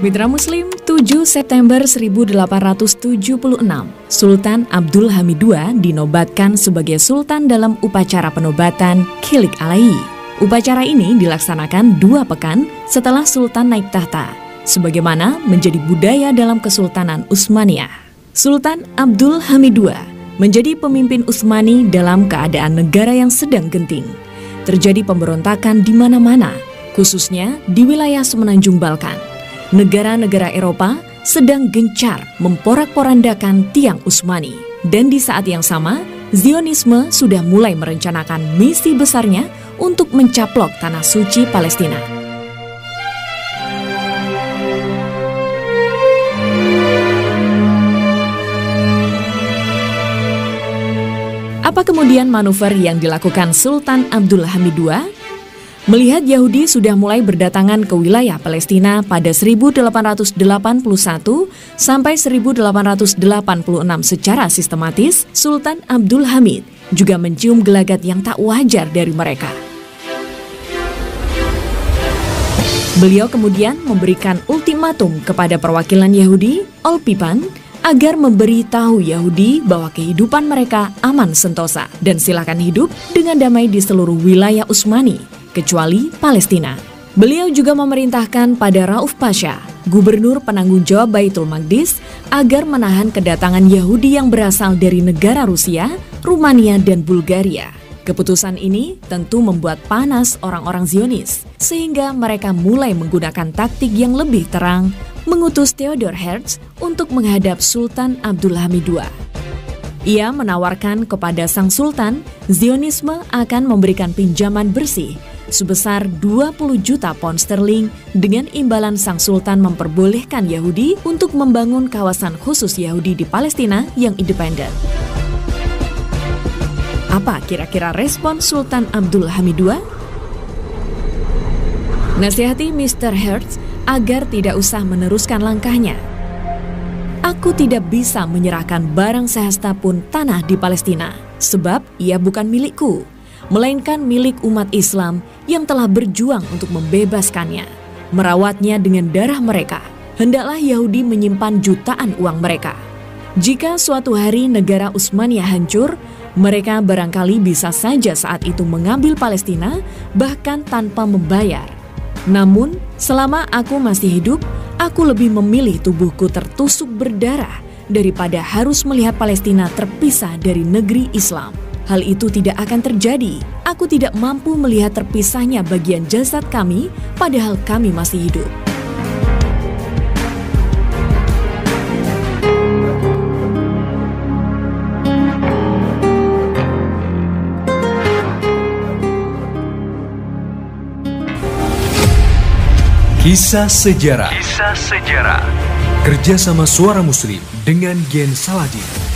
Mitra Muslim, 7 September 1876, Sultan Abdul Hamid II dinobatkan sebagai Sultan dalam upacara penobatan Kilik Alai. Upacara ini dilaksanakan 2 pekan setelah Sultan naik tahta, sebagaimana menjadi budaya dalam Kesultanan Utsmaniyah. Sultan Abdul Hamid II menjadi pemimpin Utsmani dalam keadaan negara yang sedang genting. Terjadi pemberontakan di mana-mana, khususnya di wilayah Semenanjung Balkan. Negara-negara Eropa sedang gencar memporak-porandakan tiang Utsmani. Dan di saat yang sama, Zionisme sudah mulai merencanakan misi besarnya untuk mencaplok tanah suci Palestina. Apa kemudian manuver yang dilakukan Sultan Abdul Hamid II? Melihat Yahudi sudah mulai berdatangan ke wilayah Palestina pada 1881 sampai 1886 secara sistematis, Sultan Abdul Hamid juga mencium gelagat yang tak wajar dari mereka. Beliau kemudian memberikan ultimatum kepada perwakilan Yahudi, Olpipan, agar memberitahu Yahudi bahwa kehidupan mereka aman sentosa dan silakan hidup dengan damai di seluruh wilayah Utsmani, kecuali Palestina. Beliau juga memerintahkan pada Rauf Pasha, gubernur penanggung jawab Baitul Maqdis, agar menahan kedatangan Yahudi yang berasal dari negara Rusia, Rumania, dan Bulgaria. Keputusan ini tentu membuat panas orang-orang Zionis, sehingga mereka mulai menggunakan taktik yang lebih terang, mengutus Theodor Herzl untuk menghadap Sultan Abdul Hamid II. Ia menawarkan kepada sang sultan, Zionisme akan memberikan pinjaman bersih sebesar 20 juta pound sterling dengan imbalan sang sultan memperbolehkan Yahudi untuk membangun kawasan khusus Yahudi di Palestina yang independen. Apa kira-kira respon Sultan Abdul Hamid II? Nasihati Mr. Herzl agar tidak usah meneruskan langkahnya. Aku tidak bisa menyerahkan barang sehasta pun tanah di Palestina, sebab ia bukan milikku, melainkan milik umat Islam yang telah berjuang untuk membebaskannya, merawatnya dengan darah mereka. Hendaklah Yahudi menyimpan jutaan uang mereka. Jika suatu hari negara Utsmaniyah hancur, mereka barangkali bisa saja saat itu mengambil Palestina, bahkan tanpa membayar. Namun, selama aku masih hidup, aku lebih memilih tubuhku tertusuk berdarah daripada harus melihat Palestina terpisah dari negeri Islam. Hal itu tidak akan terjadi. Aku tidak mampu melihat terpisahnya bagian jasad kami, padahal kami masih hidup. Kisah Sejarah. Kerjasama Suara Muslim dengan Gen Saladin.